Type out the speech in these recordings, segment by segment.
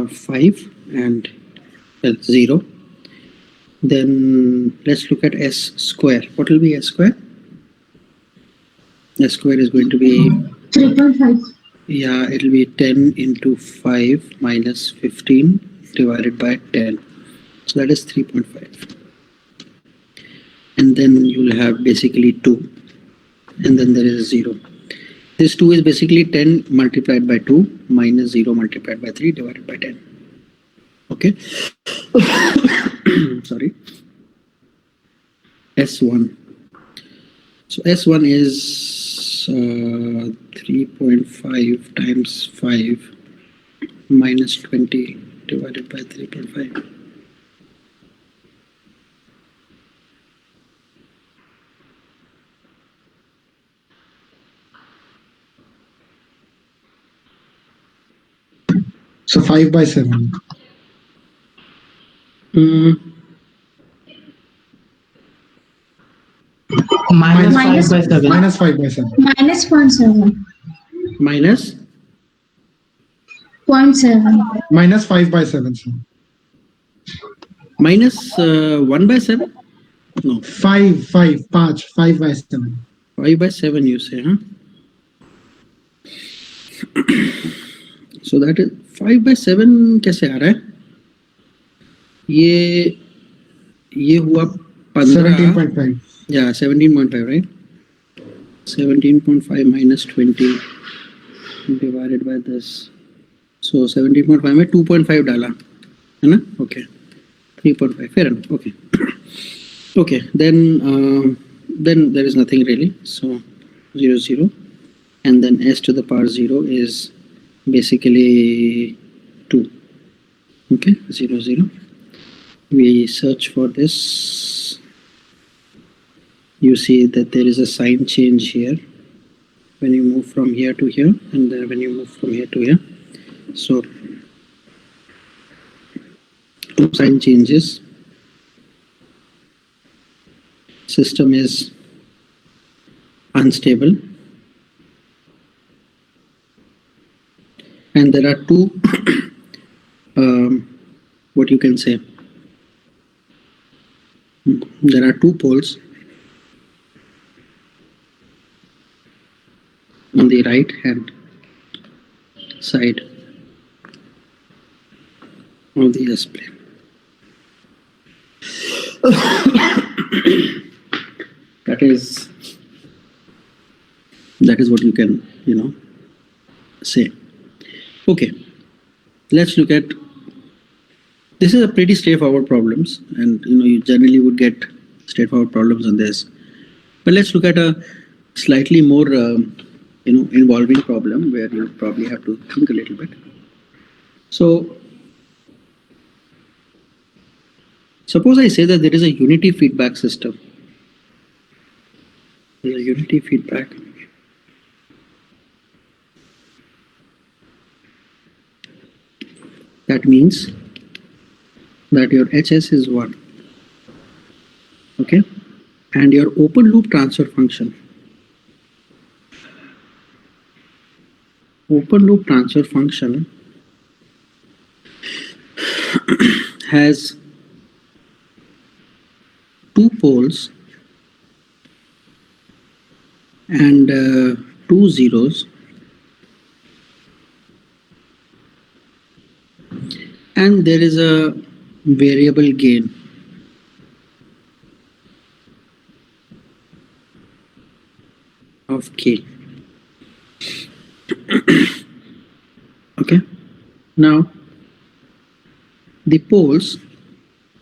5 and 0. Then let's look at s square. What will be s square? S square is going to be 3.5. Yeah, it'll be 10 into 5 minus 15 divided by 10. So that is 3.5. And then you'll have basically 2. And then there is 0. This 2 is basically 10 multiplied by 2 minus 0 multiplied by 3 divided by 10. Okay. Sorry. S1. So S1 is 3.5 times 5 minus 20 divided by 3.5. So 5 by 7. Minus Minus 5 by 7. Minus 5 by 7. Minus 0.7. Minus 0.7. Minus 5 by 7. Sir. minus 1 by 7? No, 5 by 7. 5 by 7 you say, huh? So that is 5 by 7 कैसे आ रहा है? ये हुआ 15. 17.5. Yeah, 17.5, right? 17.5 minus 20 divided by this. So 17.5 में 2.5 डाला, है ना? Okay. 3.5, fair enough. Okay. Okay, then there is nothing really. So 0, 0. And then s to the power 0 is basically 2. Okay, 0, 0. We search for this. You see that there is a sign change here when you move from here to here, and then when you move from here to here. So two sign changes. System is unstable, and there are two what you can say, there are two poles on the right hand side of the S plane. That is what you can, say. Okay, let's look at, this is a pretty straightforward problems, and you generally would get straightforward problems on this. But let's look at a slightly more involving problem where you probably have to think a little bit. So suppose I say that there is a unity feedback system. There's a unity feedback. That means that your HS is 1. Okay? And your open loop transfer function. Open loop transfer function has two poles and 2 zeros, and there is a variable gain. Of k. Okay, now the poles,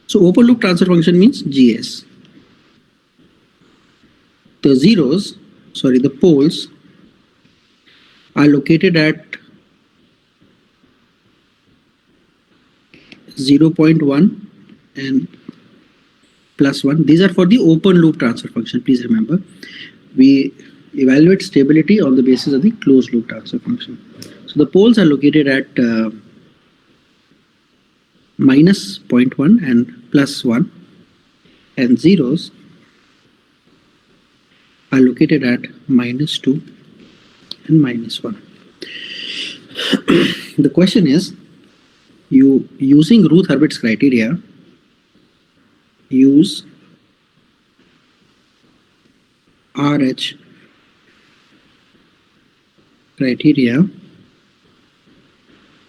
so open loop transfer function means GS. The poles are located at 0.1 and plus 1. These are for the open loop transfer function. Please remember, we evaluate stability on the basis of the closed loop transfer function. So the poles are located at minus 0.1 and plus 1, and zeros are located at minus 2 and minus 1. The question is, you using Ruth Hurwitz's criteria, use RH criteria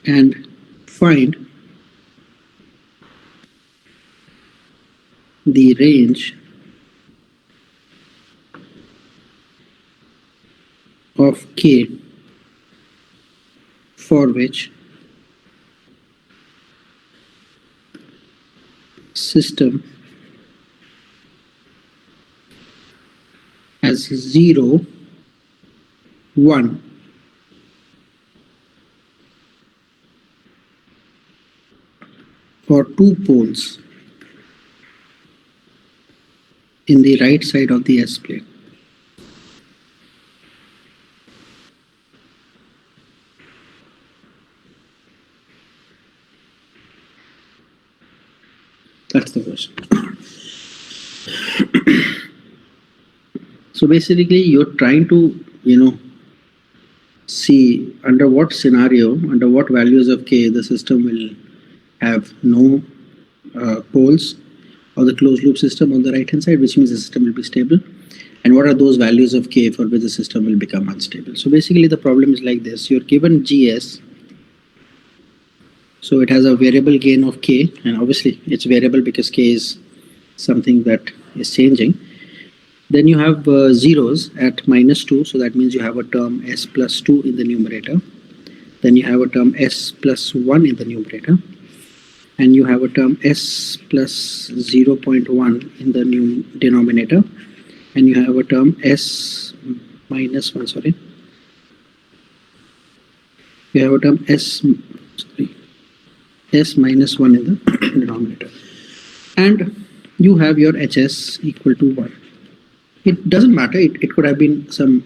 and find the range of K for which system has 0, 1 or 2 poles in the right side of the S plane. That's the question. So basically you're trying to, see under what scenario, under what values of K the system will have no poles, or the closed loop system on the right hand side, which means the system will be stable, and what are those values of K for which the system will become unstable. So basically the problem is like this: you're given GS, so it has a variable gain of K, and obviously it's variable because K is something that is changing. Then you have zeros at -2, so that means you have a term S plus 2 in the numerator. Then you have a term S plus 1 in the numerator. And you have a term S plus 0.1 in the new denominator. And you have a term S minus 1, sorry. You have a term S minus 1 in the denominator. And you have your HS equal to 1. It doesn't matter, it could have been some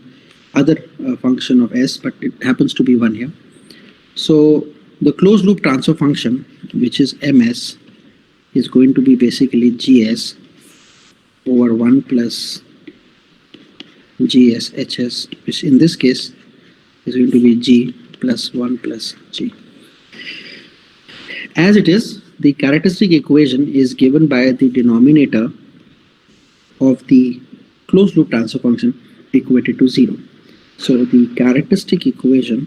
other function of S, but it happens to be 1 here. So the closed loop transfer function, which is MS, is going to be basically GS over 1 plus GS HS, which in this case is going to be G plus 1 plus G. As it is, the characteristic equation is given by the denominator of the closed loop transfer function equated to 0. So the characteristic equation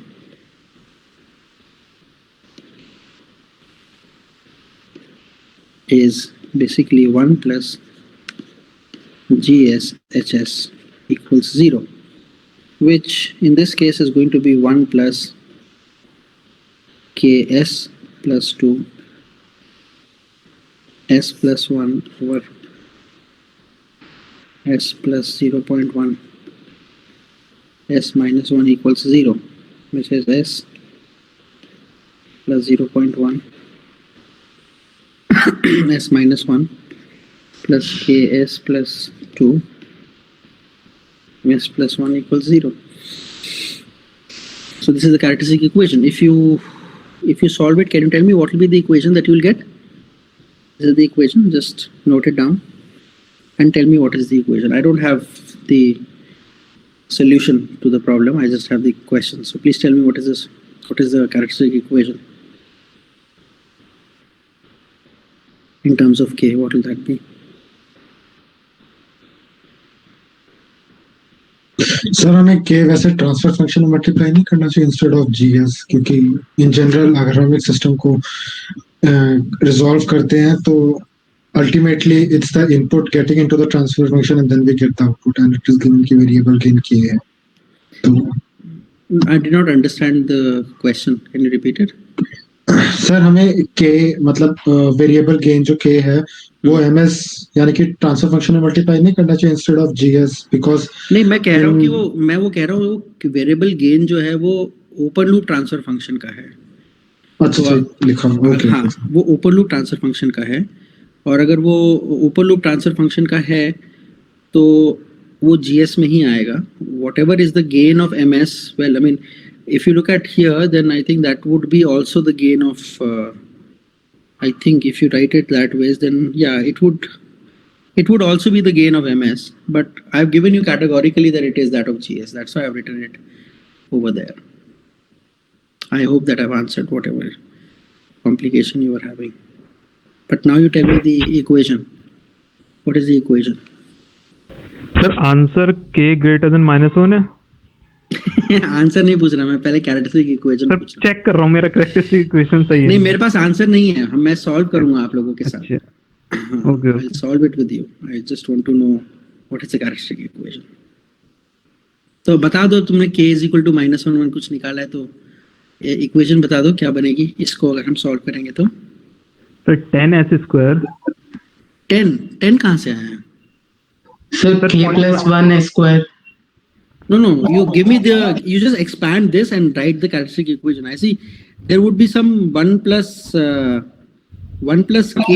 is basically 1 plus GS HS equals 0, which in this case is going to be 1 plus KS plus 2 S plus 1 over S plus 0.1 S minus 1 equals 0, which is S plus 0.1 S minus 1 plus KS plus 2 S plus 1 equals 0. So this is the characteristic equation. If you solve it, can you tell me what will be the equation that you will get? This is the equation. Just note it down and tell me what is the equation. I don't have the solution to the problem. I just have the question. So please tell me what is this? What is the characteristic equation in terms of K? What will that be? Sir हमें K वैसे transfer function में multiply नहीं करना चाहिए instead of GS, क्योंकि in general अगर हम एक सिस्टम को रिजॉल्व करते हैं तो ultimately it's the input getting into the transfer function and then we get the output, and it is given कि variable gain K है. तो I did not understand the question. Can you repeat it? Sir हमें K मतलब variable gain जो K है वो MS यानी कि ट्रांसफर फंक्शन में मल्टीप्लाई नहीं करना चाहिए इंस्टेड ऑफ GS, बिकॉज नहीं, मैं कह रहा हूँ कि वेरिएबल गेन जो है वो ओपन लूप ट्रांसफर फंक्शन का है. अच्छा लिखा ओके. हाँ, वो ओपन लूप ट्रांसफर फंक्शन का है, और अगर वो ओपन लूप ट्रांसफर फंक्शन का है तो वो GS में ही आएगा. Whatever is the gain of MS, well, I mean, if you look at here, then I think that would be also the gain of, I think if you write it that way, then yeah, it would also be the gain of MS, but I've given you categorically that it is that of GS. That's why I've written it over there. I hope that I've answered whatever complication you were having. But now you tell me the equation. What is the equation? Sir answer k greater than -1 है. Answer नहीं पूछ रहा मैं, पहले characteristic equation sir पूछ रहा check कर रहा हूँ मेरा कैरेक्टरिस्टिक इक्वेशन सही हूँ. है. नहीं, मेरे पास आंसर नहीं है, मैं सॉल्व करूंगा आप लोगों के साथ. अच्छा. Okay, okay. I'll solve it with you. I just want to know what is the characteristic equation. तो बता दो, तुमने k is equal to -1 कुछ निकाला है तो इक्वेशन बता दो क्या बनेगी इसको अगर हम सॉल्व करेंगे तो. Sir 10s². 10 कहाँ से आया है? Sir, k plus 1 square. No, you give me you just expand this and write the characteristic equation. I see there would be some 1 plus k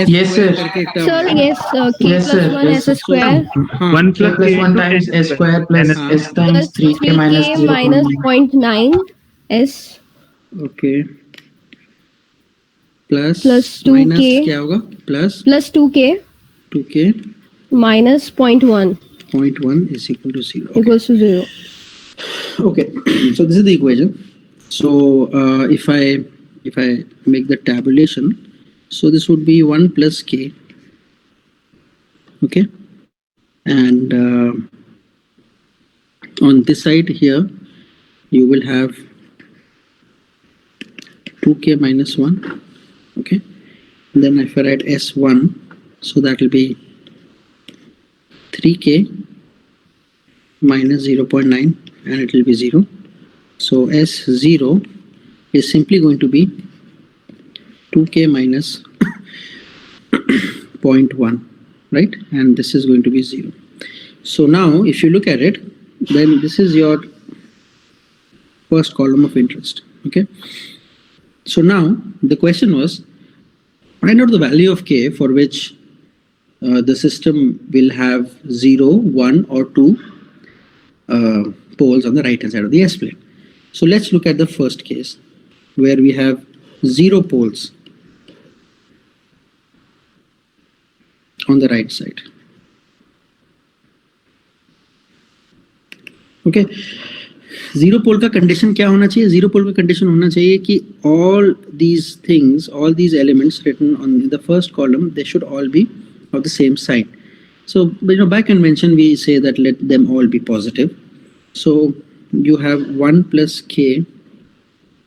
s Yes, square sir. करके एक term Sir, है. yes, k Yes, plus sir. 1 Yes, s square हाँ, 1 K plus 1 times s square plus हाँ. s times plus 3k minus 3k minus 0.9. 0.9 s okay. Plus 2k. minus क्या होगा? Plus plus 2k 2k minus 0.1 0.1 is equal to 0. Okay. equals to 0. Okay, so this is the equation. So if I make the tabulation, so this would be 1 plus k. Okay, and on this side here you will have 2k minus 1. Okay, and then if I write s1, so that will be 3k minus 0.9 and it will be 0. So S0 is simply going to be 2k minus 0.1, right? And this is going to be 0. So now if you look at it, then this is your first column of interest, okay? So now the question was, find out the value of k for which the system will have 0, 1 or 2 poles on the right hand side of the S-plane. So let's look at the first case where we have 0 poles on the right side. Okay, 0 pole का condition क्या होना चाहिए? 0 pole का condition होना चाहिए कि all these things, all these elements written on the first column, they should all be of the same sign. So, by convention, we say that let them all be positive. So, you have 1 plus k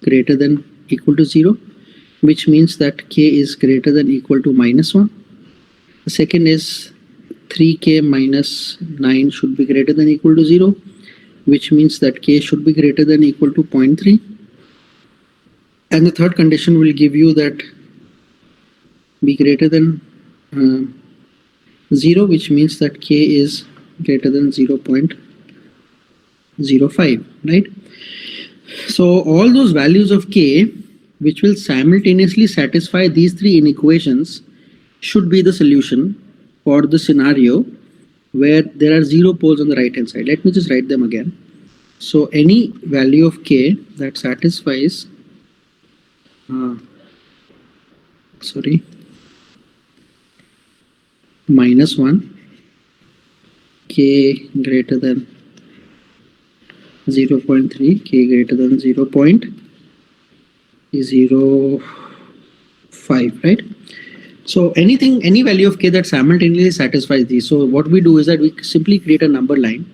greater than equal to 0, which means that k is greater than equal to -1. The second is 3k minus 9 should be greater than equal to 0, which means that k should be greater than equal to 0.3. And the third condition will give you that be greater than 0, which means that k is greater than 0.05, right? So all those values of k which will simultaneously satisfy these three inequations should be the solution for the scenario where there are 0 poles on the right hand side. Let me just write them again. So any value of k that satisfies -1, k greater than 0.3, k greater than 0.05, right? So any value of k that simultaneously satisfies these. So what we do is that we simply create a number line,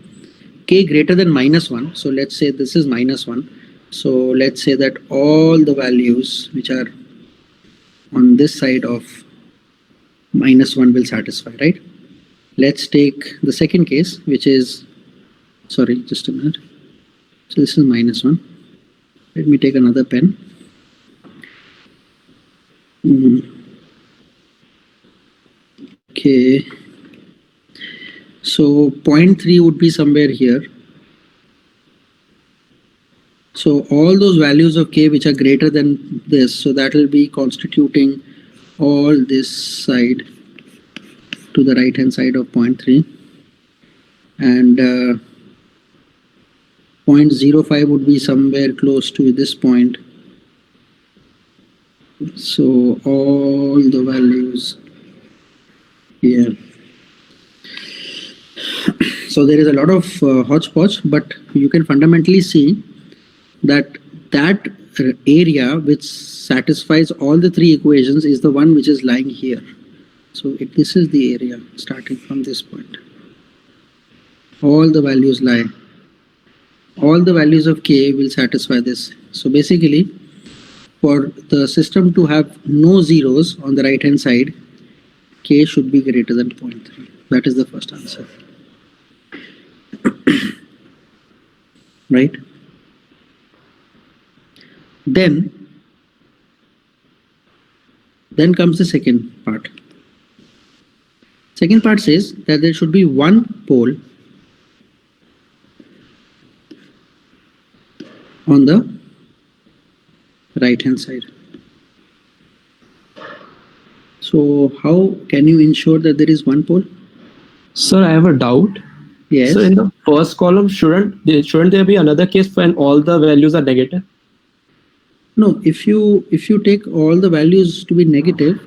k greater than -1. So let's say this is -1. So let's say that all the values which are on this side of -1 will satisfy, right? Let's take the second case, which is, sorry, just a minute. So this is -1. Let me take another pen. Okay. So 0.3 would be somewhere here. So all those values of k which are greater than this, so that will be constituting all this side to the right hand side of 0.3, and 0.05 would be somewhere close to this point. So all the values here. So there is a lot of hodgepodge, but you can fundamentally see that area which satisfies all the three equations is the one which is lying here. So this is the area starting from this point. All the values lie. All the values of k will satisfy this. So basically, for the system to have no zeros on the right hand side, k should be greater than 0.3. That is the first answer. Right? Then comes the second part. Second part says that there should be one pole on the right hand side. So how can you ensure that there is one pole? Sir, I have a doubt. Yes. So in the first column, shouldn't there be another case when all the values are negative? No, if you take all the values to be negative,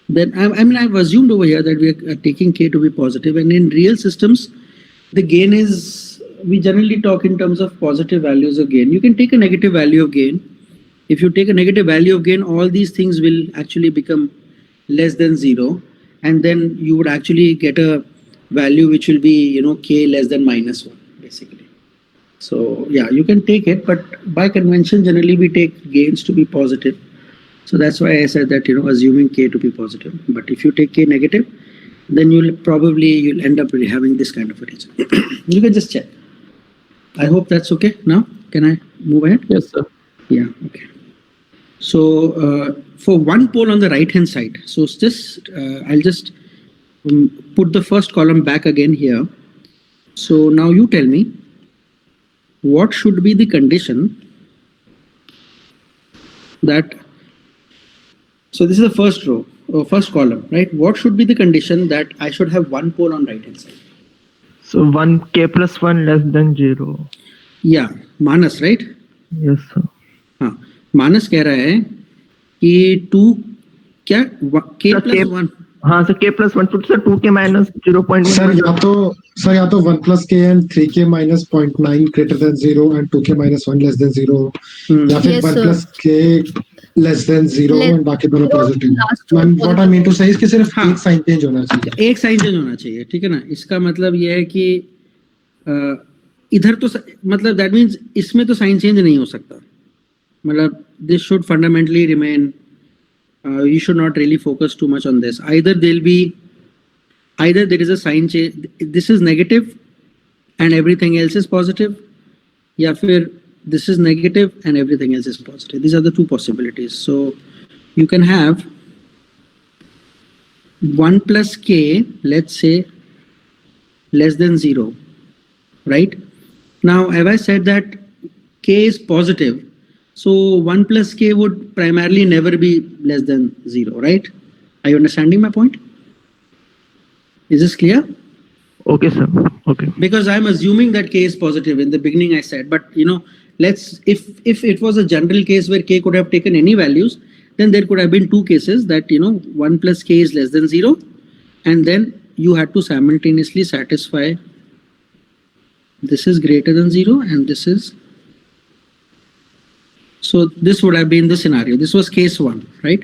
then I've assumed over here that we are taking k to be positive, and in real systems, the gain is, we generally talk in terms of positive values of gain. You can take a negative value of gain. If you take a negative value of gain, all these things will actually become less than 0, and then you would actually get a value which will be, k less than -1 basically. So yeah, you can take it, but by convention generally we take gains to be positive. So that's why I said that, assuming k to be positive. But if you take k negative, then you'll end up really having this kind of a region. You can just check. I hope that's okay. Now can I move ahead? Yes, sir. Yeah, okay. So for one pole on the right hand side, so it's just I'll just put the first column back again here. So now you tell me, what should be the condition that, so this is the first row, or first column, right? What should be the condition that I should have one pole on right hand side? So 1k plus 1 less than 0. Yeah, Manas, right? Yes, sir. हाँ, मानस कह रहा है कि 2 क्या k Sir, plus k 1. हाँ sir, k plus 1 तो sir 2k minus 0.1. Sir या तो 1 plus k and 3k minus 0.9 greater than 0 and 2k minus 1 less than 0, या फिर Yes, 1 sir. plus k less than 0 and बाकी दोनों positive. What I mean to say is कि सिर्फ हाँ. एक साइन चेंज होना चाहिए. एक साइन चेंज होना चाहिए, ठीक है ना? इसका मतलब ये है कि इधर तो मतलब दैट मीन्स इसमें तो साइन चेंज नहीं हो सकता. मतलब this should fundamentally remain. You should not really focus too much on this. Either there is a sign change, this is negative and everything else is positive, या फिर this is negative and everything else is positive. These are the two possibilities. So you can have 1 plus k, let's say, less than 0, right? Now, have I said that k is positive? So 1 plus k would primarily never be less than 0, right? Are you understanding my point? Is this clear? Okay, sir. Okay. Because I'm assuming that k is positive. In the beginning I said, but let's, if it was a general case where k could have taken any values, then there could have been two cases that 1 plus k is less than 0, and then you had to simultaneously satisfy this is greater than 0 and this is. So this would have been the scenario. This was case 1, right?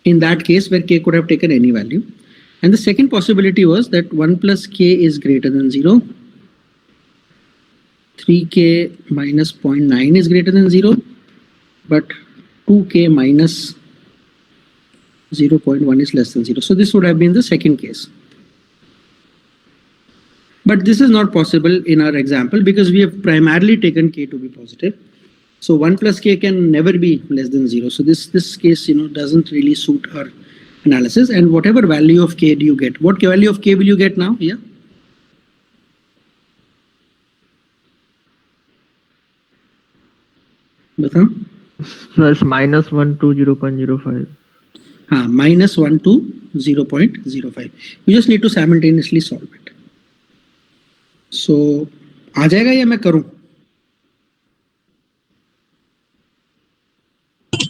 In that case where k could have taken any value. And the second possibility was that 1 plus k is greater than 0. 3k minus 0.9 is greater than 0. But 2k minus 0.1 is less than 0. So this would have been the second case. But this is not possible in our example because we have primarily taken k to be positive. So 1 plus k can never be less than 0. So this case doesn't really suit our analysis. And whatever value of k do you get? What value of k will you get now here? Batao? So it's minus 1 to 0.05. Minus 1 to 0.05. You just need to simultaneously solve it. So आ जाएगा या मैं करूं?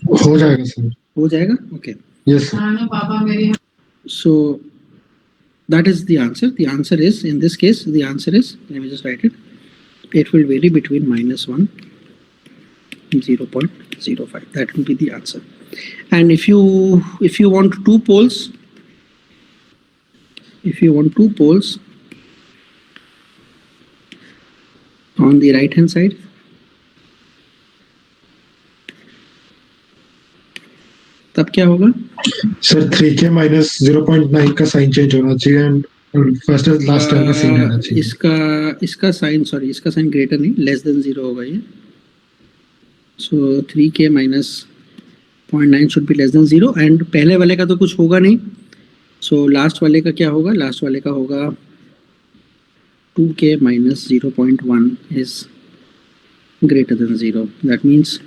हो जाएगा sir. हो जाएगा? Okay. Yes sir. So that is the answer. The answer is, in this case, let me just write it. It will vary between -1, 0.05. That will be the answer. And if you want two poles, on the right hand side, तब क्या होगा? Sir 3k minus 0.9 का sign change होना चाहिए and first and last term का same रहना चाहिए. इसका साइन ग्रेटर नहीं, लेस देन 0 होगा ये. So 3k minus 0.9 should be less than 0 and पहले वाले का तो कुछ होगा नहीं. So लास्ट वाले का क्या होगा? लास्ट वाले का होगा 2k minus 0.1 is greater than 0. That means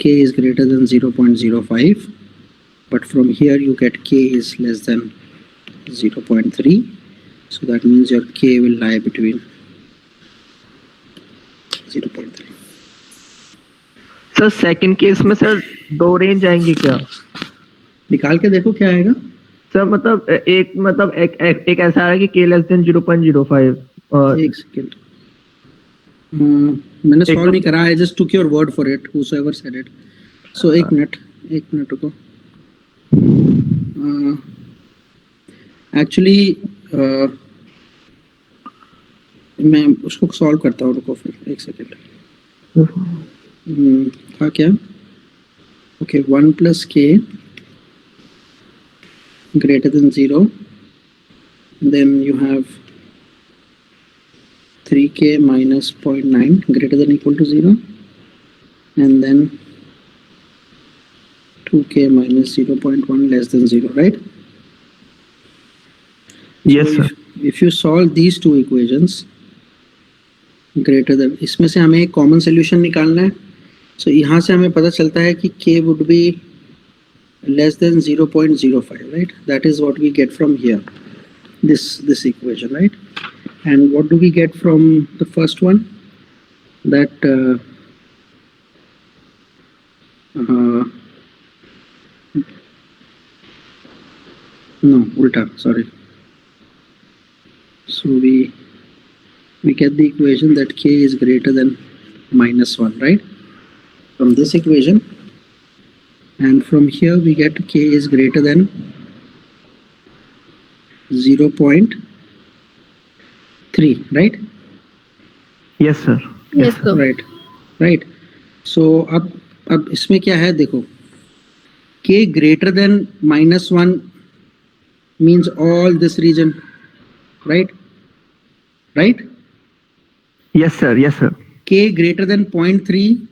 k is greater than 0.05, but from here you get k is less than 0.3. So that means your k will lie between 0.3. Sir second case में sir दो range आएंगी क्या? निकाल के देखो क्या आएगा. Sir मतलब एक ऐसा है कि k लेस देन 0.05 और एक सेकंड, मैंने सॉल्व नहीं करा. I just took your word for it, whosoever said it. So एक मिनट रुको. एक्चुअली मैं उसको सॉल्व करता हूँ, रुको फिर एक सेकंड. था क्या? Okay, 1 plus k greater than 0, then you have 3k minus 0.9 greater than equal to 0, and then 2k minus 0.1 less than 0, right? Yes, So sir. if you solve these two equations greater than, इसमें से हमें एक common solution निकालना है. So यहाँ से हमें पता चलता है कि k would be less than 0.05, right? That is what we get from here, this equation, right? And what do we get from the first one? That no, ulta, sorry. So we get the equation that k is greater than -1, right? From this equation, and from here we get k is greater than 0.3, right? Yes, sir. Yes, sir. Right. So अब इसमें क्या है देखो, k greater than -1 means all this region, right? Yes, sir. Yes, sir. K greater than 0.3,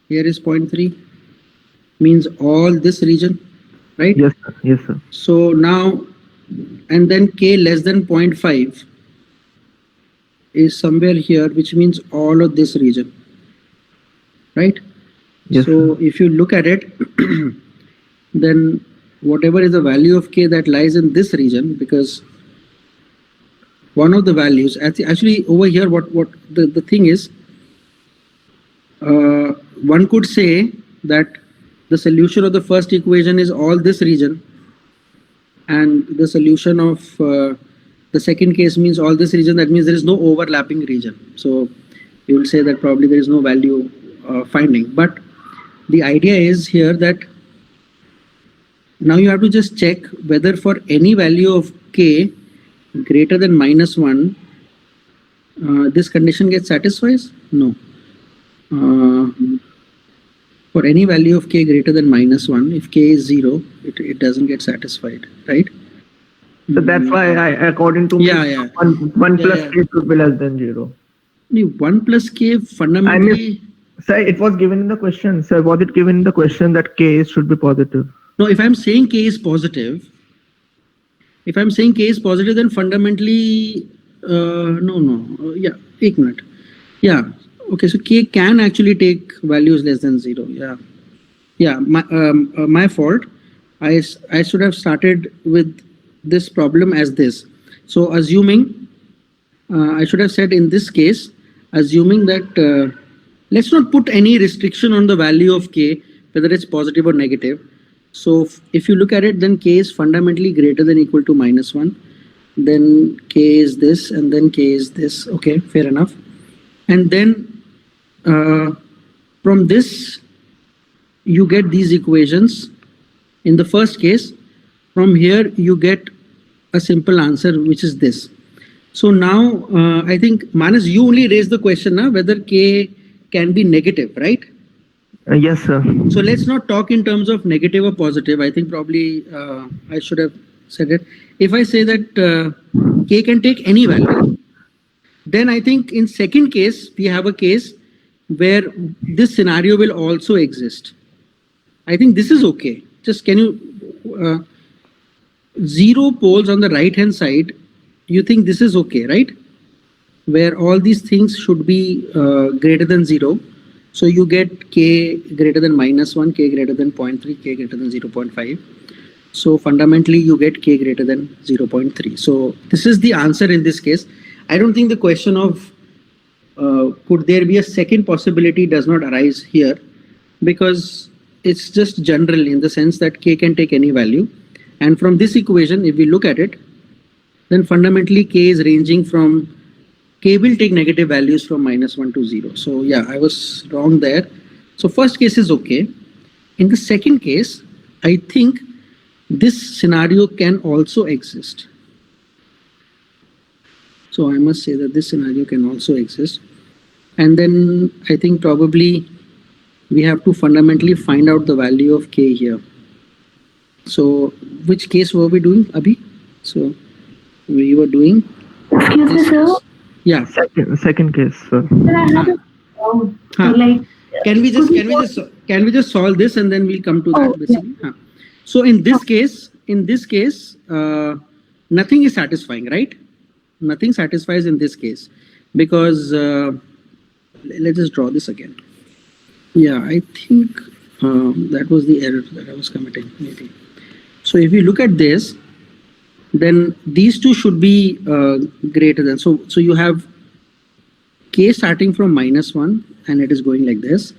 here is 0.3, means all this region, right? Yes, sir. Yes, sir. So now, and then k less than 0.5 is somewhere here, which means all of this region, right? Yes, So if you look at it, then whatever is the value of k that lies in this region, because one of the values, actually over here, what the thing is, one could say that the solution of the first equation is all this region, and the solution of the second case means all this region. That means there is no overlapping region. So you will say that probably there is no value finding. But the idea is here that now you have to just check whether for any value of k greater than -1, this condition gets satisfied. No. For any value of k greater than -1, if k is 0, it doesn't get satisfied, right? So that's why according to me, Yeah. one plus Yeah. k should be less than 0. 1 plus k fundamentally. Sir, it was given in the question. Sir, was it given in the question that k should be positive? No, if I'm saying k is positive, then fundamentally, no. Yeah, एक minute. Yeah. Okay, so k can actually take values less than 0. Yeah. My fault. I should have started with this problem as this. So assuming, I should have said in this case, assuming that let's not put any restriction on the value of k, whether it's positive or negative. So if you look at it, then k is fundamentally greater than equal to -1. Then k is this, and then k is this. Okay, fair enough. And then From this, you get these equations. In the first case, from here you get a simple answer, which is this. So now I think Manas, you only raised the question now whether k can be negative, right? Yes, sir. So let's not talk in terms of negative or positive. I think probably I should have said it. If I say that k can take any value, then I think in second case we have a case where this scenario will also exist. I think this is okay. Just can you zero poles on the right hand side, you think this is okay, right? Where all these things should be greater than 0. So you get k greater than -1, k greater than 0.3, k greater than 0.5. So fundamentally you get k greater than 0.3. So this is the answer in this case. I don't think the question of could there be a second possibility does not arise here, because it's just general in the sense that k can take any value. And from this equation, if we look at it, then fundamentally k is ranging from, k will take negative values from -1 to 0. So yeah, I was wrong there. So first case is okay. In the second case, I think this scenario can also exist. So I must say that this scenario can also exist. And then I think probably we have to fundamentally find out the value of k here. So which case were we doing, Abhi? So we were doing, Excuse me, this sir. case. Yeah. Second case, sir. Sir, I have a doubt. Huh. Like, Can we just solve this and then we'll come to that Oh, basically? Huh. So in this case, nothing is satisfying, right? Nothing satisfies in this case because let's just draw this again. Yeah, I think that was the error that I was committing maybe. So if you look at this, then these two should be greater than. So you have k starting from -1 and it is going like this.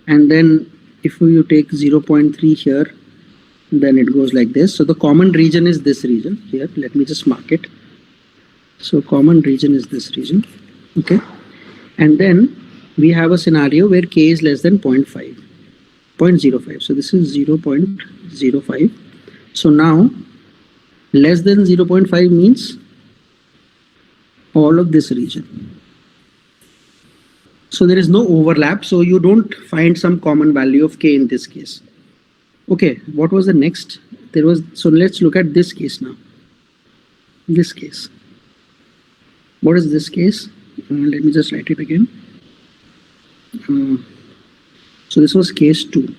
And then if you take 0.3 here, then it goes like this. So the common region is this region here. Let me just mark it. So common region is this region. Okay. And then we have a scenario where k is less than 0.05. So this is 0.05. So now less than 0.5 means all of this region. So there is no overlap. So you don't find some common value of k in this case. Okay, what was the next? So let's look at this case now. This case. What is this case? Let me just write it again. So this was case 2.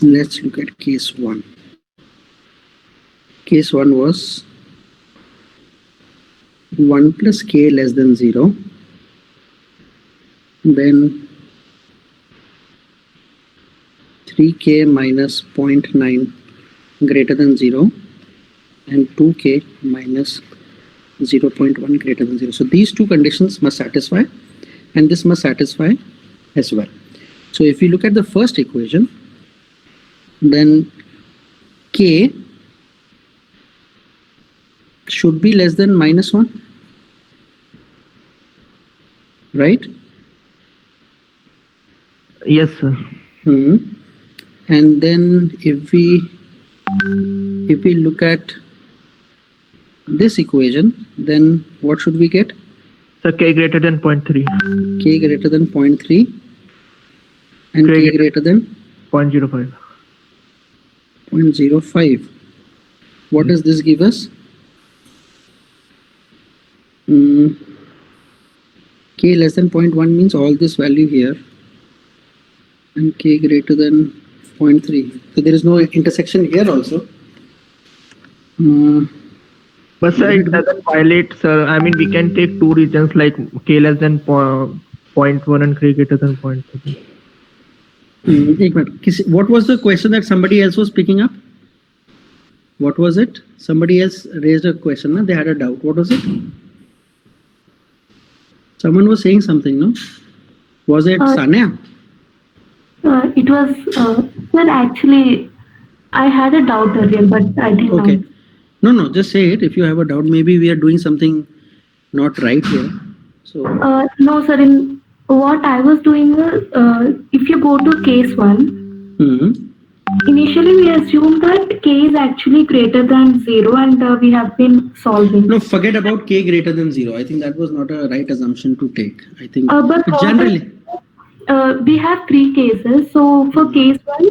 Let's look at case 1. Case 1 was 1 plus k less than 0. Then 3k minus 0.9 greater than 0 and 2k minus 0.1 greater than 0. So these two conditions must satisfy and this must satisfy as well. So if you look at the first equation, then k should be less than -1, right? Yes, sir. And then if we look at this equation, then what should we get? So k greater than 0.3. K greater than 0.3 and k greater than 0.05. 0.05. What does this give us? K less than 0.1 means all this value here and k greater than 0.3. So there is no intersection here also. But sir, it doesn't violate, sir. I mean, we can take two regions like k less than 0.1 and k greater than 0.3. What was the question that somebody else was picking up? What was it? Somebody else raised a question. No? They had a doubt. What was it? Someone was saying something, no? Was it Sanya? It was, sir, actually, I had a doubt earlier, but I did not. Okay. No, just say it. If you have a doubt, maybe we are doing something not right here. So No, sir. In what I was doing was, if you go to case 1, initially we assume that k is actually greater than 0, and we have been solving. no, forget about k greater than 0. I think that was not a right assumption to take. I think But for generally. we have 3 cases. So for case 1,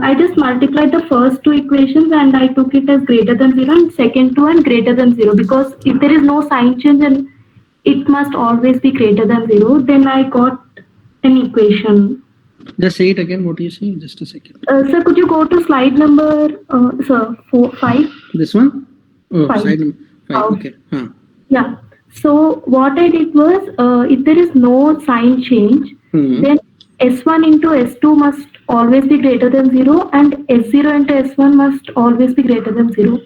I just multiplied the first 2 equations and I took it as greater than 0, and second 2 and greater than 0, because if there is no sign change and it must always be greater than 0, then I got an equation. Just say it again. What do you say? Just a second. Sir, could you go to slide number, sir, 5? This one? Oh, Five. slide number 5. Oh. Okay. Huh. Yeah. So what I did was, if there is no sign change, then S1 into S2 must always be greater than 0, and S0 into S1 must always be greater than 0.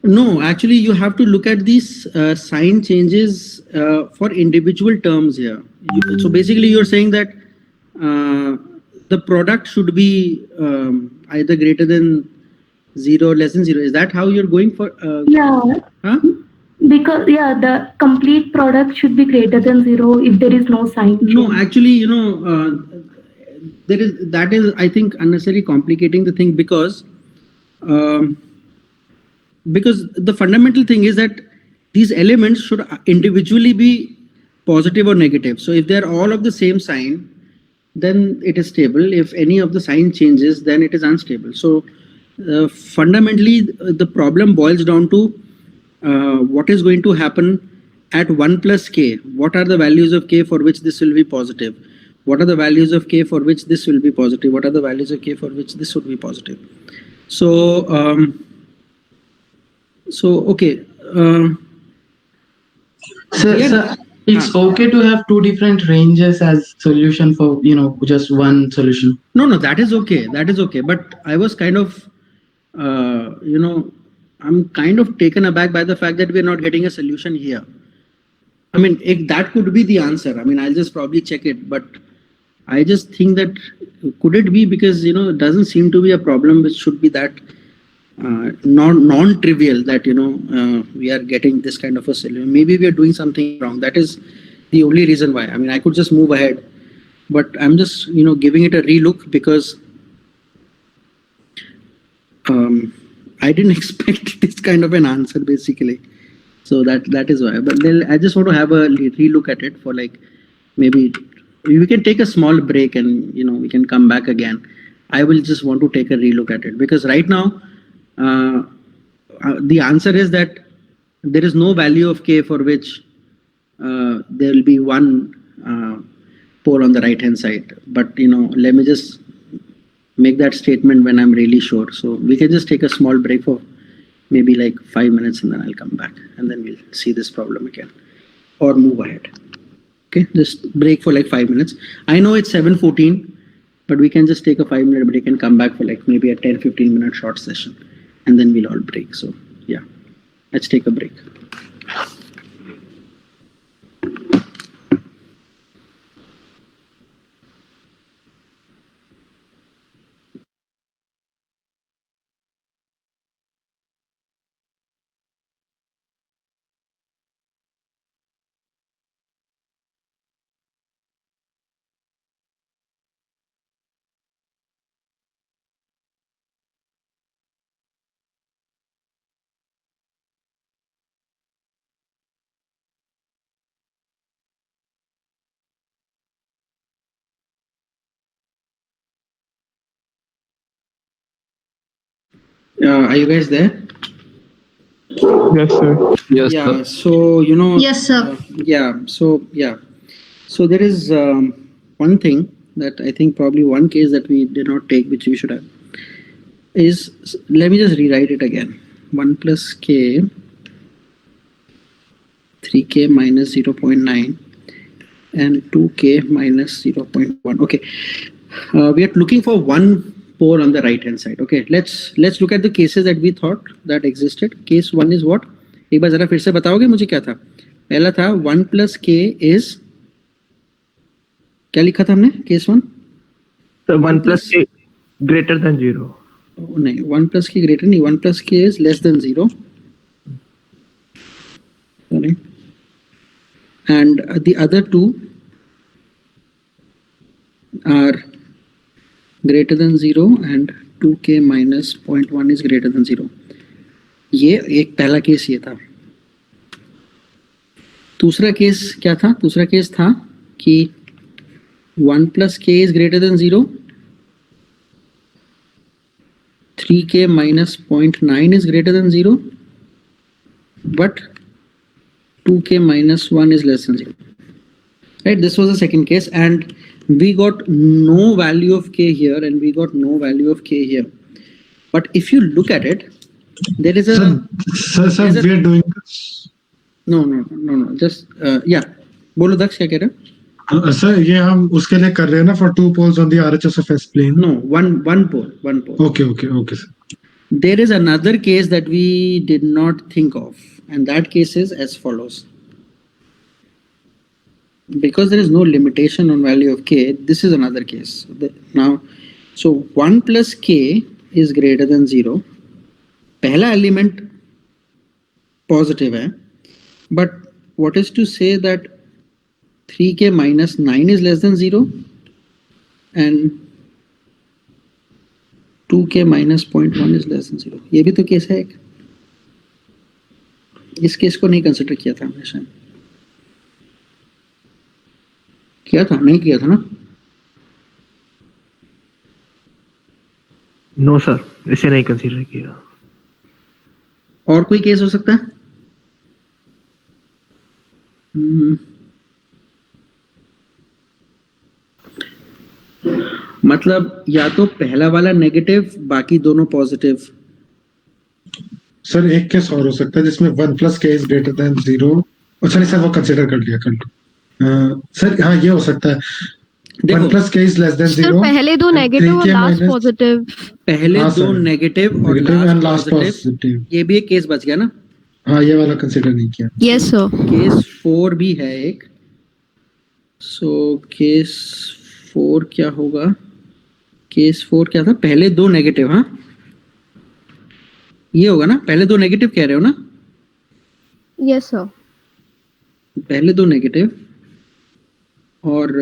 No, actually, you have to look at these sign changes for individual terms here. So basically, you're saying that the product should be either greater than 0 or less than 0. Is that how you're going for? Yeah. Huh? Because, yeah, the complete product should be greater than 0 if there is no sign change. No, actually, that is, I think, unnecessarily complicating the thing, because the fundamental thing is that these elements should individually be positive or negative. So if they're all of the same sign, then it is stable. If any of the sign changes, then it is unstable. So fundamentally, the problem boils down to what is going to happen at 1 plus k. What are the values of k for which this will be positive? What are the values of k for which this will be positive? What are the values of k for which this would be positive? So, okay. Sir, it's okay to have 2 different ranges as solution for, just one solution. No, that is okay. That is okay. But I was kind of, I'm kind of taken aback by the fact that we're not getting a solution here. I mean, if that could be the answer, I mean, I'll just probably check it. But I just think that could it be, because, it doesn't seem to be a problem which should be that non-trivial that, we are getting this kind of a solution. Maybe we are doing something wrong. That is the only reason why. I mean, I could just move ahead, but I'm just, giving it a relook, because I didn't expect this kind of an answer, basically. So that is why. But I just want to have a relook at it for like, maybe we can take a small break and, we can come back again. I will just want to take a relook at it, because right now, the answer is that there is no value of k for which there will be one pole on the right hand side. But let me just make that statement when I'm really sure. So we can just take a small break for maybe like 5 minutes, and then I'll come back, and then we'll see this problem again or move ahead. Okay, just break for like 5 minutes. I know it's 7:14, but we can just take a 5-minute break and come back for like maybe a 10-15 minute short session, and then we'll all break. So yeah, let's take a break. Are you guys there? Yes, sir. Yes, Yeah. sir. So Yes, sir. So there is one thing that I think probably one case that we did not take, which we should have, is, let me just rewrite it again. 1 plus k, 3k minus 0.9, and 2k minus 0.1. Okay. We are looking for one pole on the right hand side. Okay, let's look at the cases that we thought that existed. Case 1 is what? एक बार जरा फिर से बताओगे मुझे क्या था? पहला था 1 plus k is, क्या लिखा था हमने? Case 1? So 1 plus k greater than 0. Oh, नहीं, 1 plus k greater नहीं, 1 plus k is less than 0. Sorry. and the other two are greater than 0 and 2k minus 0.1 is greater than 0. ये एक पहला case ये था. दूसरा केस क्या था? दूसरा केस था कि 1 plus k is greater than 0, 3k minus 0.9 is greater than 0, but 2k minus 1 is less than 0. Right, this was the second case, and we got no value of k here and we got no value of k here. But if you look at it, there is a Sir, we are doing this. no, just yeah. बोलो दक्ष क्या कह रहे हो? Sir, ये हम उसके लिए कर रहे हैं ना, for 2 poles on the RHS of S plane. No, one pole. Okay, sir. There is another case that we did not think of, and that case is as follows. Because there is no limitation on value of k, this is another case. Now, so 1 plus k is greater than 0. पहला element positive है, but what is to say that 3k minus 9 is less than 0 and 2k minus 0.1 is less than 0. ये भी तो case है एक. इस case को नहीं कंसिडर किया था हमने शायद. किया था? नहीं किया था ना? नो सर, इसे नहीं कंसीडर किया. और कोई केस हो सकता है? मतलब या तो पहला वाला नेगेटिव, बाकी दोनों पॉजिटिव. सर एक केस और हो सकता है जिसमें 1 plus k is greater than 0. अच्छा नहीं सर, वो कंसिडर कर लिया कर लो. सर हाँ, ये हो सकता है. 1 plus k is less than sir 0. पहले दो नेगेटिव और लास्ट पॉजिटिव. पहले हाँ, दो सर. नेगेटिव और Negative and last last positive. positive. ये भी एक केस बच गया ना. हाँ, ये वाला कंसिडर नहीं किया. Yes sir. केस 4 भी है एक. सो केस 4 क्या होगा? केस 4 क्या था? पहले दो नेगेटिव. हाँ, ये होगा ना. पहले दो नेगेटिव कह रहे हो ना? Yes sir. पहले दो नेगेटिव और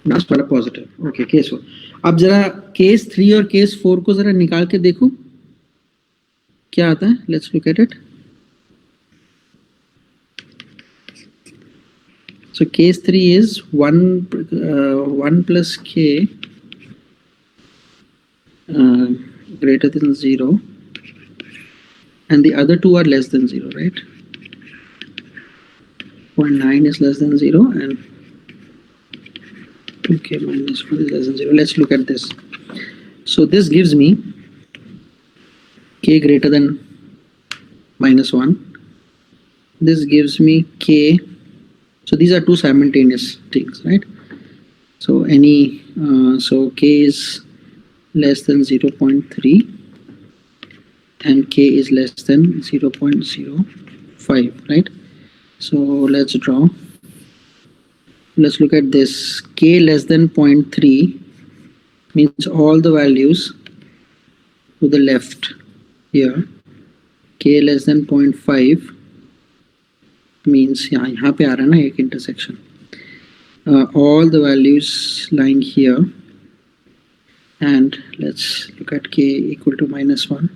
लास्ट वाला पॉजिटिव. Okay, case 4. अब जरा केस 3 और केस 4 को जरा निकाल के देखो क्या आता है. Let's look at it. So case 3 is 1 plus k greater than 0 and the other two are less than 0, right? 0.9 is less than 0 and 2k minus 1 is less than 0. Let's look at this. So this gives me k greater than minus 1. This gives me k. So these are two simultaneous things, right? So so k is less than 0.3 and k is less than 0.05, right? So let's draw. Let's look at this. K less than 0.3 means all the values to the left here. K less than 0.5 means यहाँ पे आ रहा है ना एक intersection. All the values lying here, and let's look at k equal to minus 1.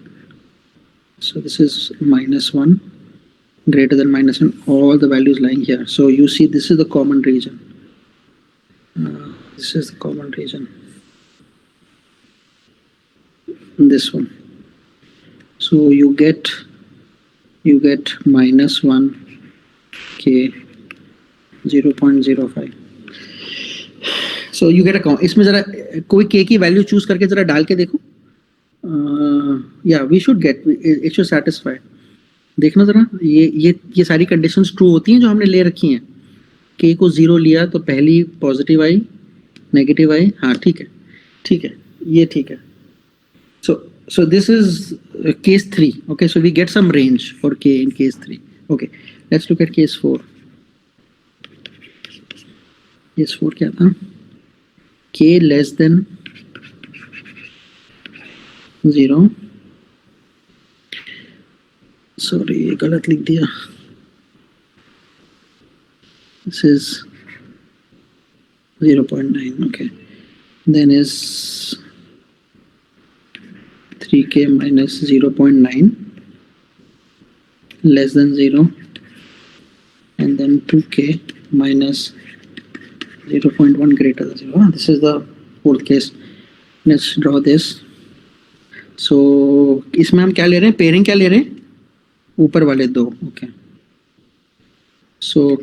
So this is minus 1 greater than minus 1. All the values lying here. So you see this is the common region. This is the common region. This one. So you get minus 1 k 0.05. So you get a count. इसमें जरा कोई k की value choose करके जरा डाल के देखो. Yeah, we should get, it should satisfy. देखना जरा, ये सारी कंडीशंस ट्रू होती हैं जो हमने ले रखी हैं. k को 0 लिया तो पहली पॉजिटिव आई, नेगेटिव आई. हाँ ठीक है, ये ठीक है. So this is case 3. Okay, so we get some range for k in case 3. Okay, let's look at case 4. Case 4 क्या था? K less than 0. Sorry, ये गलत लिख दिया. This is 0.9. Okay. Then is 3k minus 0.9 less than 0, and then 2k minus 0.1 greater than 0. This is the fourth case. Let's draw this. So इसमें हम क्या ले रहे हैं? पेयरिंग क्या ले रहे हैं? ऊपर वाले दो. Okay. So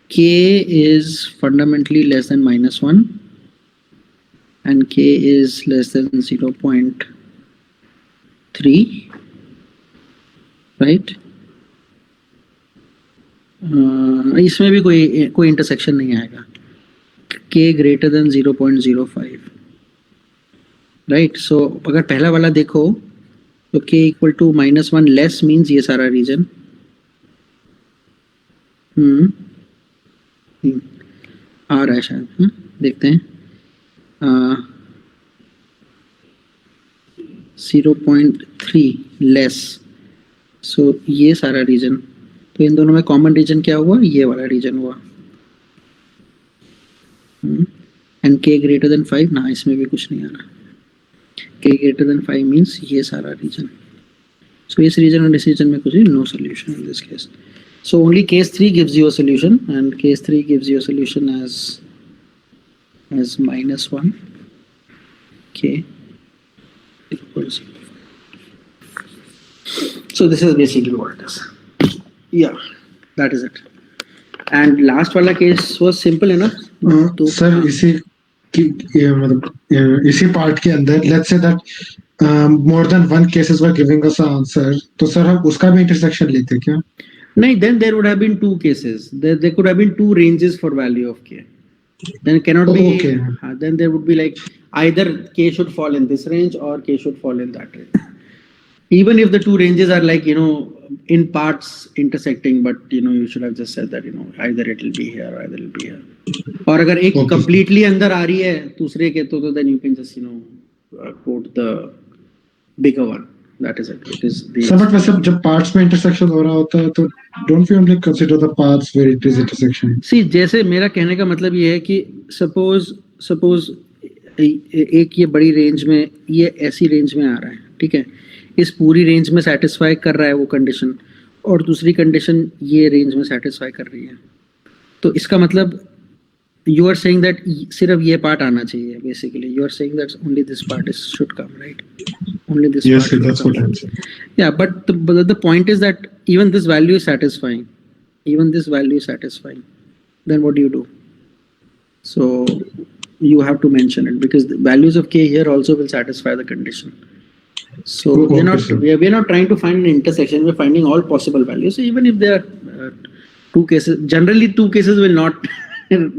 k is fundamentally less than -1 and k is less than 0.3, right? इसमें भी कोई इंटरसेक्शन नहीं आएगा. k greater than 0.05, right? So अगर पहला वाला देखो तो k equal to -1 less means ये सारा रीजन आ रहा है शायद. देखते हैं. 0.3 लेस. सो ये सारा रीजन. तो इन दोनों में कॉमन रीजन क्या हुआ? ये वाला रीजन हुआ. एंड k ग्रेटर देन 5 ना, इसमें भी कुछ नहीं आ रहा. k greater than 5 means ये सारा रीजन. So इस रीजन और इस रीजन में कुछ no solution in this case. So only case 3 gives you a solution, and case 3 gives you a solution as -1 k equals 0. So this is basically what it is. Yeah, that is it. And last wala case was simple enough. तो sir इसी part के अंदर let's say that more than one cases were giving us answer, तो sir हम उसका भी intersection लेते क्या? नहीं, then there would have been two cases. There could have been two ranges for value of k. Then it cannot be. Okay. Then there would be like either k should fall in this range or k should fall in that range. Even if the two ranges are like, in parts intersecting, but you should have just said that either it will be here or either it will be here. और अगर एक completely अंदर आ रही है दूसरे के तो then you can just quote the bigger one. That is it. It is the. Sir but वैसे जब पार्ट्स में इंटरसेक्शन हो रहा होता है तो don't we only consider the parts where it is intersection? See, जैसे मेरा कहने का मतलब ये है कि सपोज एक ये बड़ी रेंज में, ये ऐसी रेंज में आ रहा है, ठीक है, इस पूरी रेंज में सेटिस्फाई कर रहा है वो कंडीशन, और दूसरी कंडीशन ये रेंज में सेटिस्फाई कर रही है. तो इसका मतलब यू आर सेइंग दैट सिर्फ ये पार्ट आना चाहिए. Basically you are saying that only this part is should come, right? Only this Yes, part. that's what I'm saying. Yeah, but the point is that even this value is satisfying. Even this value is satisfying. Then what do you do? So you have to mention it because the values of k here also will satisfy the condition. So Okay, sir. we're not trying to find an intersection. We're finding all possible values. So even if there are two cases, generally two cases will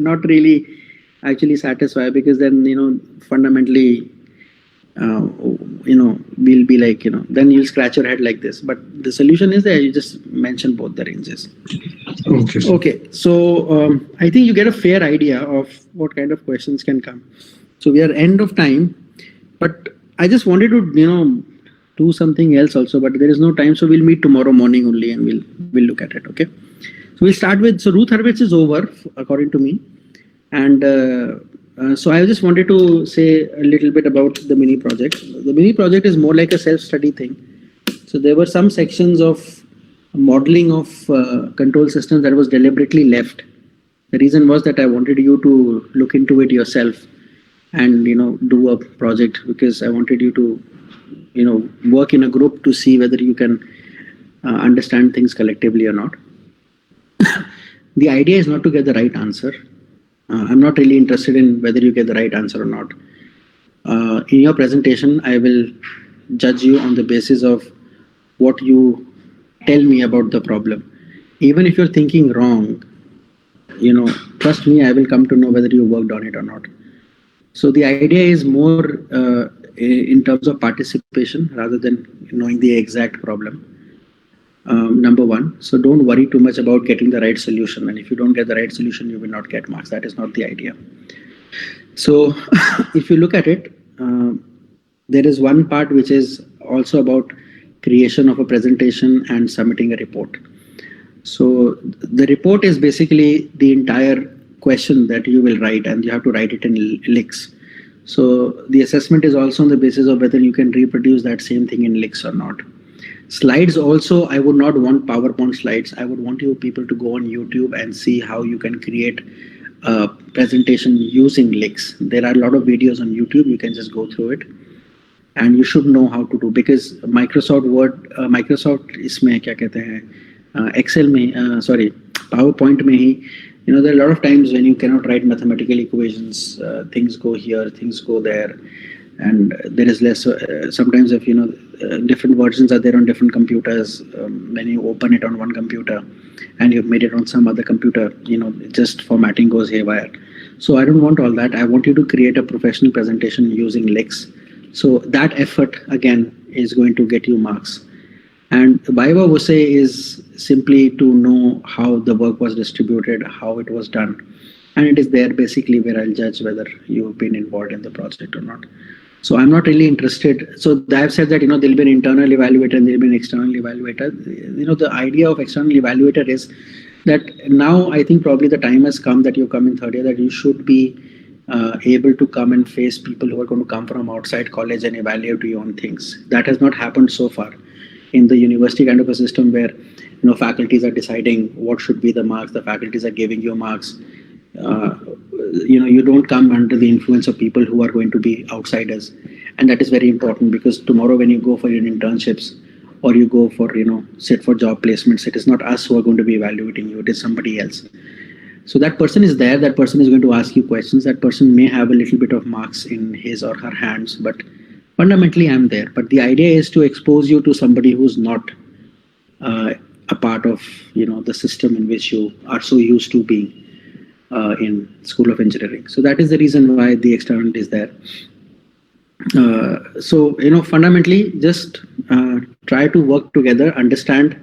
not really actually satisfy, because then fundamentally. We'll be like, then you'll scratch your head like this. But the solution is there. You just mention both the ranges. Okay. Sir. Okay. So I think you get a fair idea of what kind of questions can come. So we are end of time, but I just wanted to, do something else also, but there is no time. So we'll meet tomorrow morning only and we'll look at it. Okay. So we'll start with, so Ruth Hurwitz is over according to me. And, so I just wanted to say a little bit about the mini project. The mini project is more like a self-study thing. So there were some sections of modeling of control systems that was deliberately left. The reason was that I wanted you to look into it yourself and do a project, because I wanted you to work in a group to see whether you can understand things collectively or not. The idea is not to get the right answer. I'm not really interested in whether you get the right answer or not. In your presentation, I will judge you on the basis of what you tell me about the problem. Even if you're thinking wrong, trust me, I will come to know whether you worked on it or not. So the idea is more in terms of participation rather than knowing the exact problem. Number one, so don't worry too much about getting the right solution. And if you don't get the right solution, you will not get marks. That is not the idea. So if you look at it, there is one part which is also about creation of a presentation and submitting a report. So the report is basically the entire question that you will write, and you have to write it in LIX. So the assessment is also on the basis of whether you can reproduce that same thing in LIX or not. Slides also, I would not want PowerPoint slides. I would want you people to go on YouTube and see how you can create a presentation using LIX. There are a lot of videos on YouTube. You can just go through it. And you should know how to do, because Microsoft Word, Microsoft इसमें क्या कहते हैं, Excel में, sorry, PowerPoint में ही, you know, there are a lot of times when you cannot write mathematical equations, things go here, things go there, and there is less, sometimes if, you know, different versions are there on different computers, when you open it on one computer and you've made it on some other computer, you know, just formatting goes haywire. So I don't want all that. I want you to create a professional presentation using LIX. So that effort again is going to get you marks. And Viva Voce is simply to know how the work was distributed, how it was done. And it is there basically where I'll judge whether you've been involved in the project or not. So I'm not really interested. So I've said that, you know, there'll be an internal evaluator and there'll be an external evaluator. You know, the idea of external evaluator is that now I think probably the time has come that you come in third year, that you should be able to come and face people who are going to come from outside college and evaluate you on things. That has not happened so far in the university kind of a system where, you know, faculties are deciding what should be the marks, the faculties are giving you marks. You know, you don't come under the influence of people who are going to be outsiders. And that is very important, because tomorrow when you go for your internships or you go for, you know, sit for job placements, it is not us who are going to be evaluating you, it is somebody else. So that person is there, that person is going to ask you questions, that person may have a little bit of marks in his or her hands, but fundamentally I'm there. But the idea is to expose you to somebody who's not a part of, you know, the system in which you are so used to being in School of Engineering. So that is the reason why the external is there. So, you know, fundamentally just try to work together, understand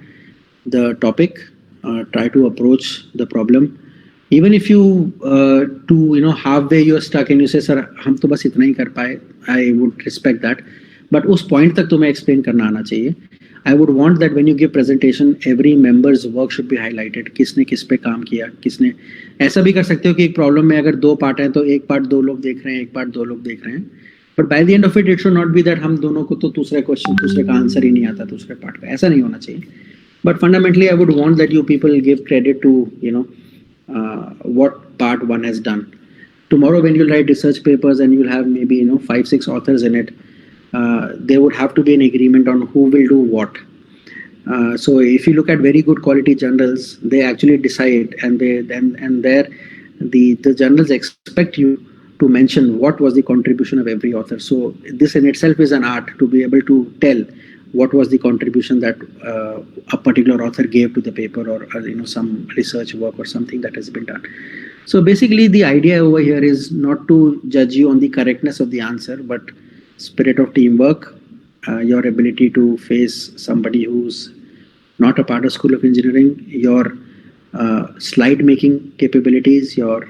the topic, try to approach the problem. Even if you you know, halfway you're stuck and you say, sir, हम तो बस इतना ही कर पाए, I would respect that. But उस point तक तुम्हें explain करना आना चाहिए. I would want that when you give presentation, every member's work should be highlighted. किसने किस पे काम किया, किसने, ऐसा भी कर सकते हो कि एक problem में अगर 2 part हैं तो एक part 2 लोग देख रहे हैं, एक part 2 लोग देख रहे हैं. But by the end of it should not be that हम दोनों को तो दूसरे question, दूसरे का answer ही नहीं आता दूसरे part का. ऐसा नहीं होना चाहिए. But fundamentally, I would want that you people give credit to, you know, what part one has done. Tomorrow when you write research papers and you'll have maybe, you know, 5-6 authors in it, there would have to be an agreement on who will do what. So if you look at very good quality journals, they actually decide, and the journals expect you to mention what was the contribution of every author. So this in itself is an art, to be able to tell what was the contribution that a particular author gave to the paper, or you know, some research work or something that has been done. So basically the idea over here is not to judge you on the correctness of the answer, but spirit of teamwork, your ability to face somebody who's not a part of School of Engineering, your slide making capabilities, your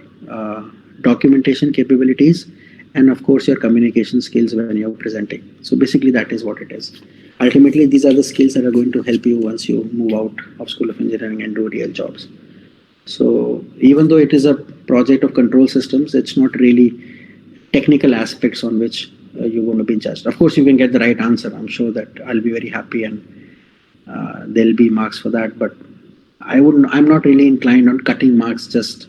documentation capabilities, and of course your communication skills when you're presenting. So basically that is what it is. Ultimately, these are the skills that are going to help you once you move out of School of Engineering and do real jobs. So even though it is a project of control systems, it's not really technical aspects on which you're going to be judged. Of course, you can get the right answer. I'm sure that I'll be very happy and there'll be marks for that. But I'm not really inclined on cutting marks just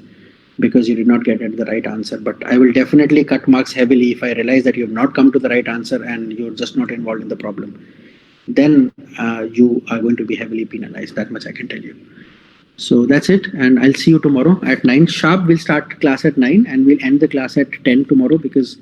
because you did not get the right answer. But I will definitely cut marks heavily if I realize that you have not come to the right answer and you're just not involved in the problem. Then you are going to be heavily penalized. That much I can tell you. So that's it, and I'll see you tomorrow at 9 sharp. We'll start class at 9 and we'll end the class at 10 tomorrow, because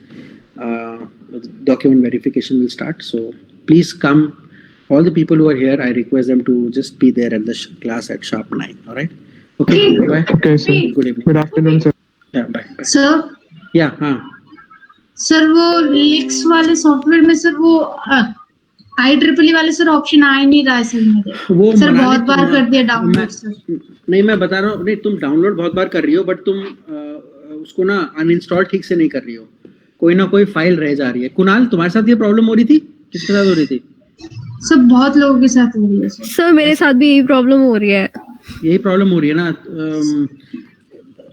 document verification will start. So please come. All the people who are here, I request them to just be there at the class at sharp 9. All right? Okay. Bye. Okay, sir. Good evening. Good afternoon, sir. Yeah. Bye. Sir Yeah. हाँ. Sir वो लिक्स वाले software में sir वो IEEE वाले sir option आ ही नहीं रहा है sir मेरे. वो सर बहुत बार कर दिया डाउनलोड सर. नहीं, मैं बता रहा हूँ, नहीं तुम डाउनलोड बहुत बार कर रही हो, बट तुम उसको ना अनइंस्टॉल ठीक से नहीं कर रही हो. कोई ना कोई फाइल रह जा रही है. कुणाल, तुम्हारे साथ ये प्रॉब्लम हो रही थी? किसके साथ हो रही थी? सब बहुत लोगों के साथ हो रही है सर। सर मेरे साथ भी यही प्रॉब्लम हो रही है. यही प्रॉब्लम हो रही है ना.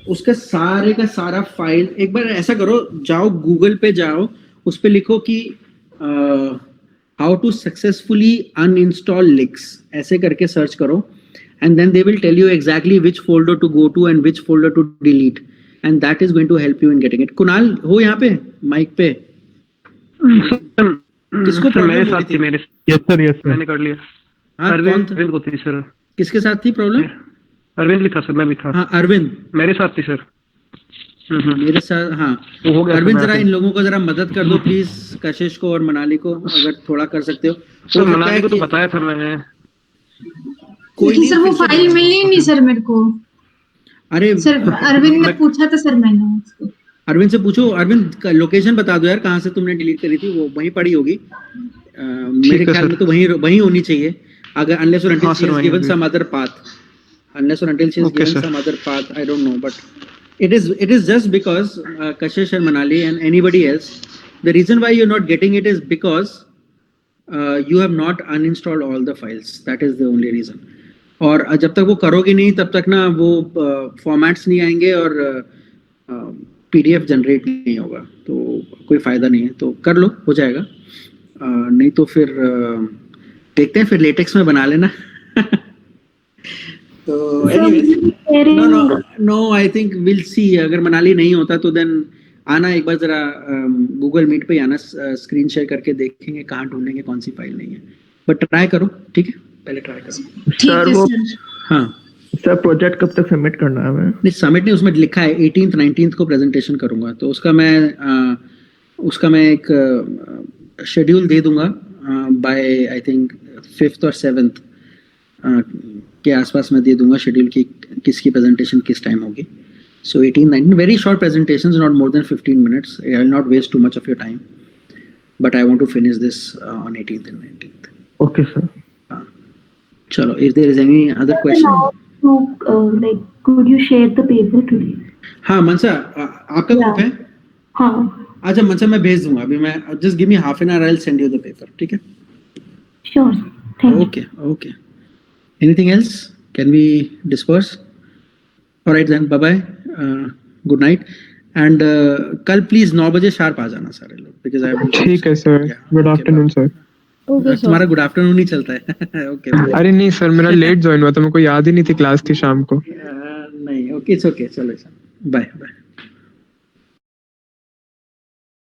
उसका सारे का सारा फाइल एक बार ऐसा करो, जाओ गूगल पे जाओ, उस पे लिखो कि how to successfully uninstall links, ऐसे करके सर्च करो, and then they will tell you exactly which folder to go to and which folder to delete, and that is going to help you in getting it. Kunal हो यहाँ पे mic पे? किसको sir मेरे problem हो साथ रही थी, थी? मेरे यस सर, यस सर. मैंने कर लिया। हाँ, कौन था? अरविंद को थी सर। किसके साथ थी प्रॉब्लम? अरविंद भी था सर, मैं भी था। हाँ अरविंद मेरे साथ थी सर। मेरे साथ. हाँ तो हो गया सर, अरविंद, मैं जरा आके- इन लोगों को जरा मदद कर दो प्लीज, कशिश को और मनाली को, अगर थोड़ा कर सकते हो. सर सकता मनाली है को तो कि- बताया था मैंने। कोई लेकिन नहीं, सर वो फिर से फाइल बताओ. मिली नहीं सर मेरे को। अरे सर अरविंद ने पूछा था सर मैंने उसको। अरविंद से पूछो. अरविंद का लोकेशन बता दो यार, कहाँ से तुमने डिलीट करी थी, वो वहीं पड़ी होगी. मेरे है, ख्याल सर। में तो वहीं होनी चाहिए, अगर unless or until हाँ, she सर, has वहीं given होगी। some other path. Unless or until she has Okay, given sir. some other path, I don't know, but it is just because Kashish and Manali and anybody else, the reason why you're not getting it is because you have not uninstalled all the files. That is the only reason. और जब तक वो करोगे नहीं तब तक ना वो फॉर्मेट्स नहीं आएंगे और PDF जनरेट नहीं होगा, तो कोई फायदा नहीं है. तो कर लो, हो जाएगा. नहीं तो फिर देखते हैं, फिर लेटेक्स में बना लेना. तो anyways, no I think will see. अगर मनाली नहीं होता तो देन आना एक बार जरा गूगल मीट पे आना, स्क्रीन शेयर करके देखेंगे कहाँ ढूंढेंगे कौन सी फाइल नहीं है. बट ट्राई करो, ठीक है, पहले ट्राई करो. ठीक सर है वो सर। हाँ सर प्रोजेक्ट कब तक सबमिट करना है हमें? नहीं, सबमिट नहीं, उसमें लिखा है 18th 19th को प्रेजेंटेशन करूंगा, तो उसका मैं एक शेड्यूल दे दूंगा बाय आई थिंक 5th और 7th के आसपास मैं दे दूंगा शेड्यूल की किसकी प्रेजेंटेशन किस टाइम होगी. So 18 19 very short presentations, not more than 15 minutes. I will not waste too much of your time, but I want to finish this on 18th and 19th. Okay sir. चलो, if there is any other question. Like, could you share the paper today? हाँ मनसा, आपका Yeah. Group है? हाँ, अच्छा मनसा, मैं भेज दूंगा अभी. मैं just give me half an hour, I will send you the paper. ठीक है? sure. Thank you. Okay. Anything else? Can we disperse? All right then. Bye bye. Good night. And कल प्लीज 9 बजे शार्प आ जाना सारे लोग, because I have. ठीक है sir. Yeah, good okay, afternoon sir. Okay, sir. तुम्हारा गुड आफ्टरनून ही चलता है. ओके. अरे नहीं सर, मेरा लेट ज्वाइन हुआ था, मेरे को याद ही नहीं थी क्लास थी शाम को. नहीं, ओके, इट्स ओके. चलो, बाय बाय.